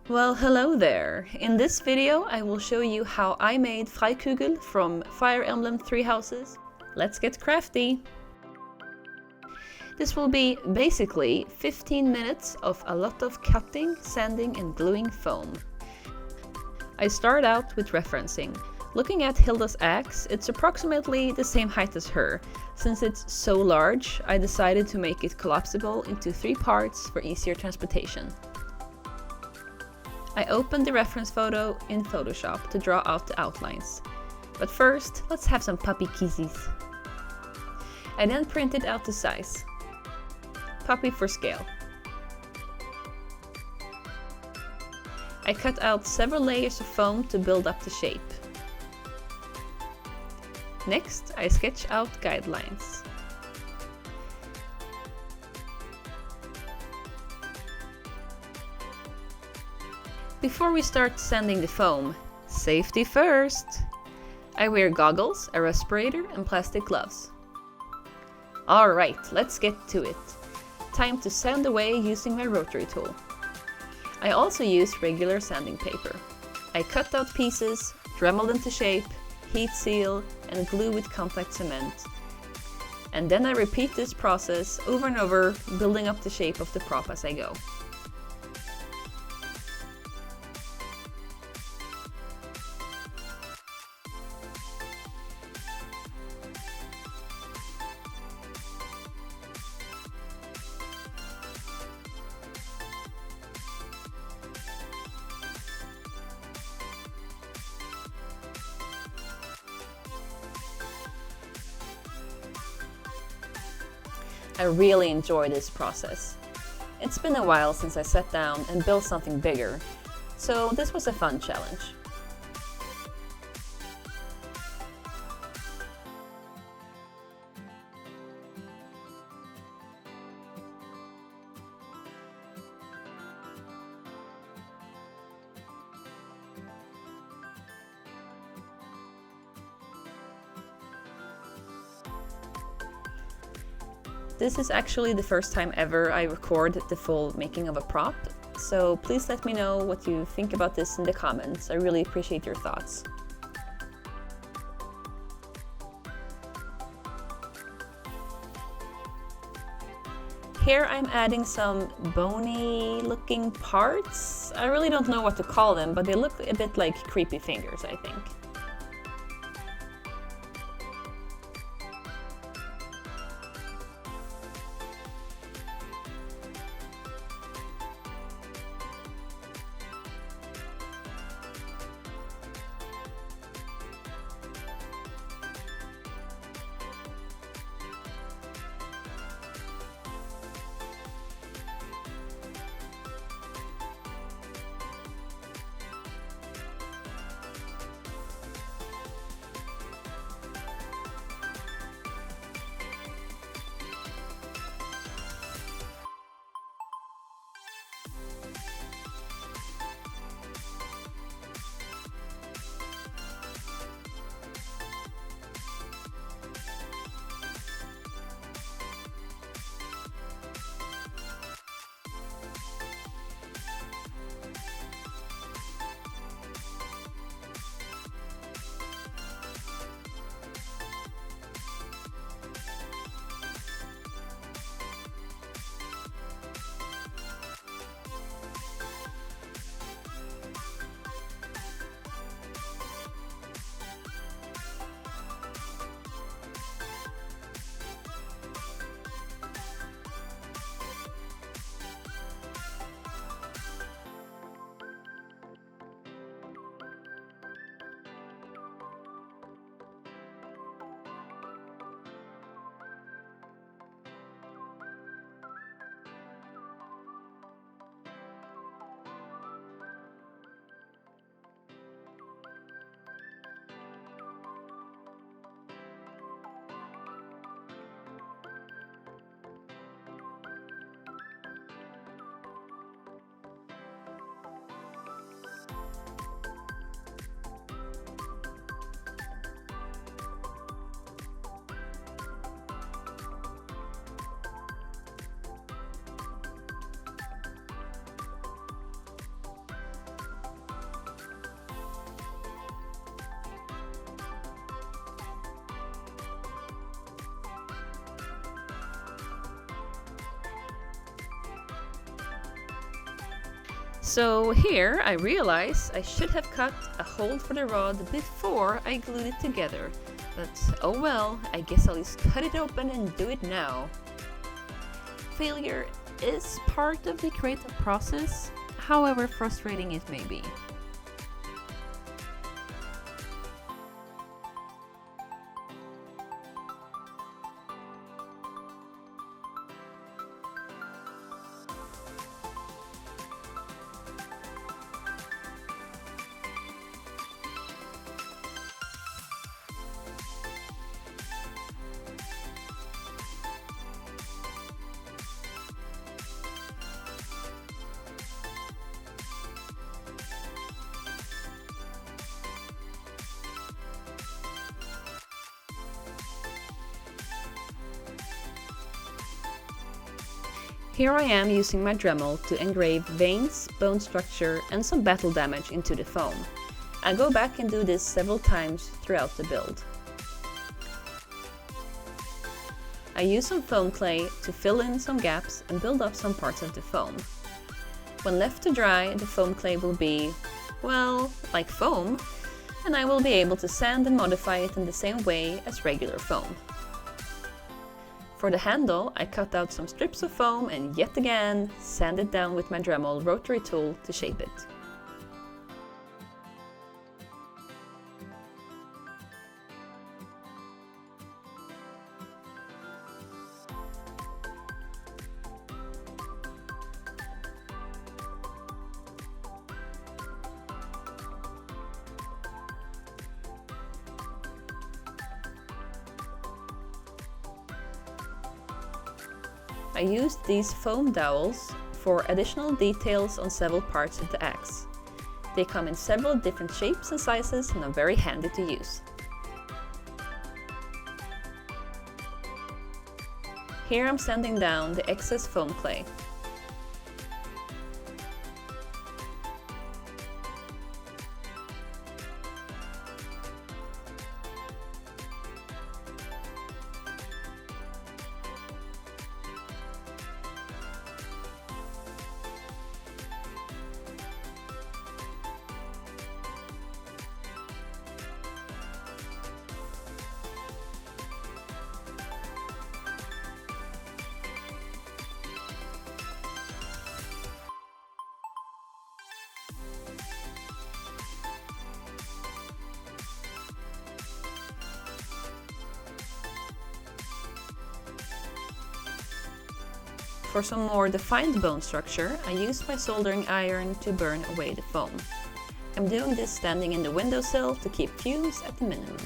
Well, hello there! In this video I will show you how I made Freikugel from Fire Emblem 3 Houses. Let's get crafty! This will be basically 15 minutes of a lot of cutting, sanding and gluing foam. I start out with referencing. Looking at Hilda's axe, it's approximately the same height as her. Since it's so large, I decided to make it collapsible into 3 parts for easier transportation. I opened the reference photo in Photoshop to draw out the outlines. But first, let's have some puppy kisses. I then printed out the size. Puppy for scale. I cut out several layers of foam to build up the shape. Next, I sketch out guidelines. Before we start sanding the foam, safety first! I wear goggles, a respirator and plastic gloves. Alright, let's get to it. Time to sand away using my rotary tool. I also use regular sanding paper. I cut out pieces, dremel into shape, heat seal and glue with contact cement. And then I repeat this process over and over, building up the shape of the prop as I go. I really enjoy this process. It's been a while since I sat down and built something bigger, so this was a fun challenge. This is actually the first time ever I record the full making of a prop, so please let me know what you think about this in the comments. I really appreciate your thoughts. Here I'm adding some bony looking parts. I really don't know what to call them, but they look a bit like creepy fingers, I think. So here I realize I should have cut a hole for the rod before I glued it together, but oh well, I guess I'll just cut it open and do it now. Failure is part of the creative process, however frustrating it may be. Here I am using my Dremel to engrave veins, bone structure and some battle damage into the foam. I go back and do this several times throughout the build. I use some foam clay to fill in some gaps and build up some parts of the foam. When left to dry, the foam clay will be, well, like foam, and I will be able to sand and modify it in the same way as regular foam. For the handle, I cut out some strips of foam and yet again sand it down with my Dremel rotary tool to shape it. I used these foam dowels for additional details on several parts of the axe. They come in several different shapes and sizes and are very handy to use. Here I'm sanding down the excess foam clay. For some more defined bone structure, I used my soldering iron to burn away the foam. I'm doing this standing in the windowsill to keep fumes at the minimum.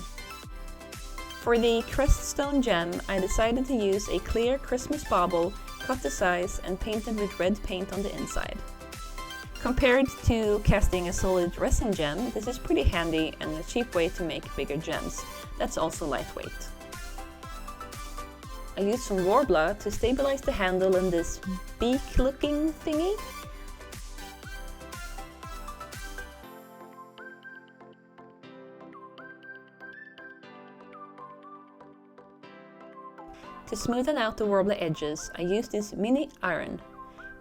For the Crest Stone Gem, I decided to use a clear Christmas bauble, cut to size and painted with red paint on the inside. Compared to casting a solid resin gem, this is pretty handy and a cheap way to make bigger gems. That's also lightweight. I used some Warbler to stabilize the handle in this beak-looking thingy. To smoothen out the Warbler edges, I used this mini iron.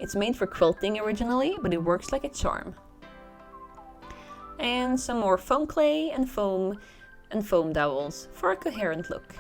It's made for quilting originally, but it works like a charm. And some more foam clay and foam dowels for a coherent look.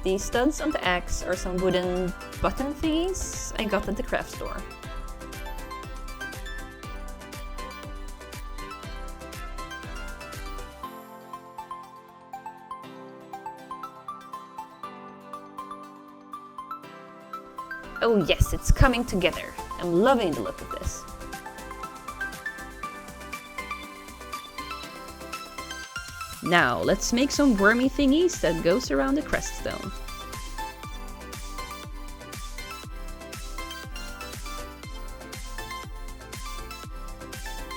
The studs on the axe are some wooden button thingies I got at the craft store. Oh yes, it's coming together. I'm loving the look of this. Now, let's make some wormy thingies that goes around the crest stone.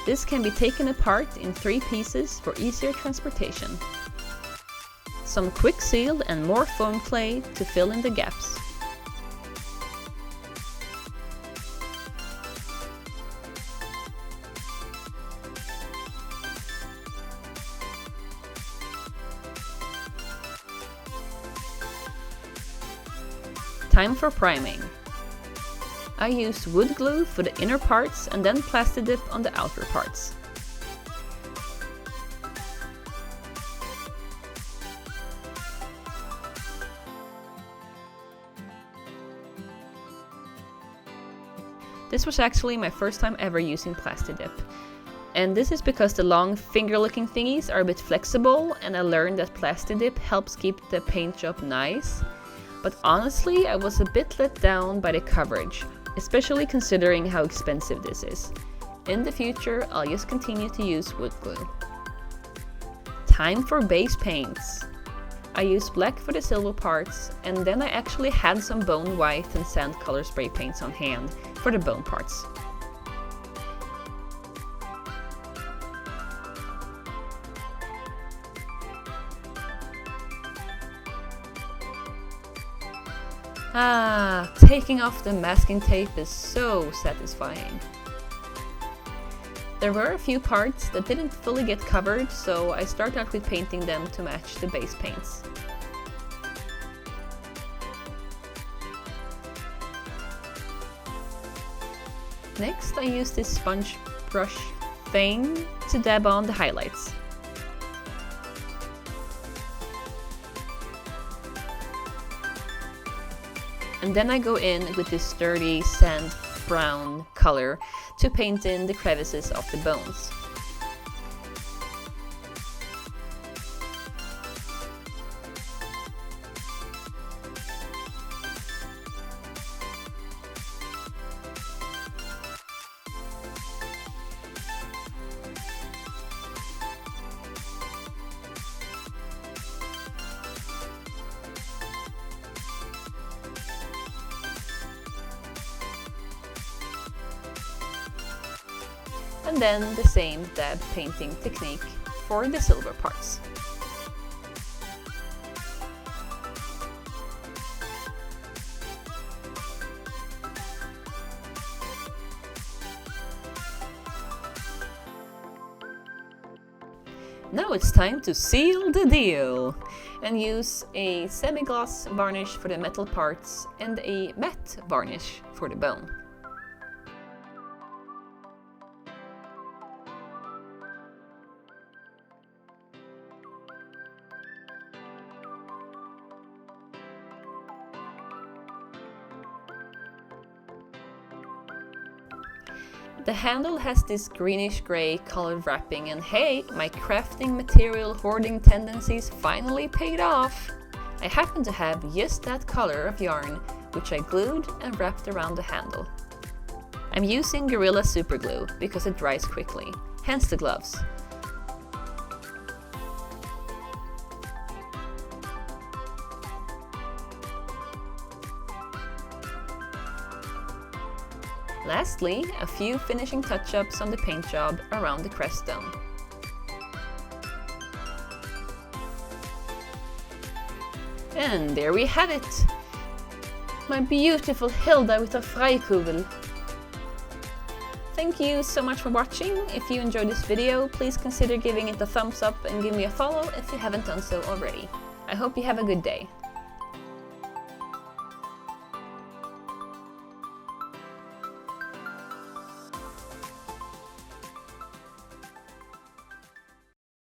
This can be taken apart in 3 pieces for easier transportation. Some quick seal and more foam clay to fill in the gaps. Time for priming. I use wood glue for the inner parts and then plasti dip on the outer parts. This was actually my first time ever using plasti dip. And this is because the long finger-looking thingies are a bit flexible, and I learned that plasti dip helps keep the paint job nice. But honestly, I was a bit let down by the coverage, especially considering how expensive this is. In the future, I'll just continue to use wood glue. Time for base paints. I used black for the silver parts, and then I actually had some bone white and sand color spray paints on hand for the bone parts. Taking off the masking tape is so satisfying. There were a few parts that didn't fully get covered, so I started out with painting them to match the base paints. Next, I used this sponge brush thing to dab on the highlights. And then I go in with this sturdy sand brown color to paint in the crevices of the bones. And then the same dab painting technique for the silver parts. Now it's time to seal the deal and use a semi-gloss varnish for the metal parts and a matte varnish for the bone. The handle has this greenish-gray colored wrapping, and hey, my crafting material hoarding tendencies finally paid off! I happen to have just that color of yarn, which I glued and wrapped around the handle. I'm using Gorilla Super Glue because it dries quickly, hence the gloves. Lastly, a few finishing touch-ups on the paint job around the crest stone. And there we have it! My beautiful Hilda with a Freikugel. Thank you so much for watching. If you enjoyed this video, please consider giving it a thumbs up and give me a follow if you haven't done so already. I hope you have a good day.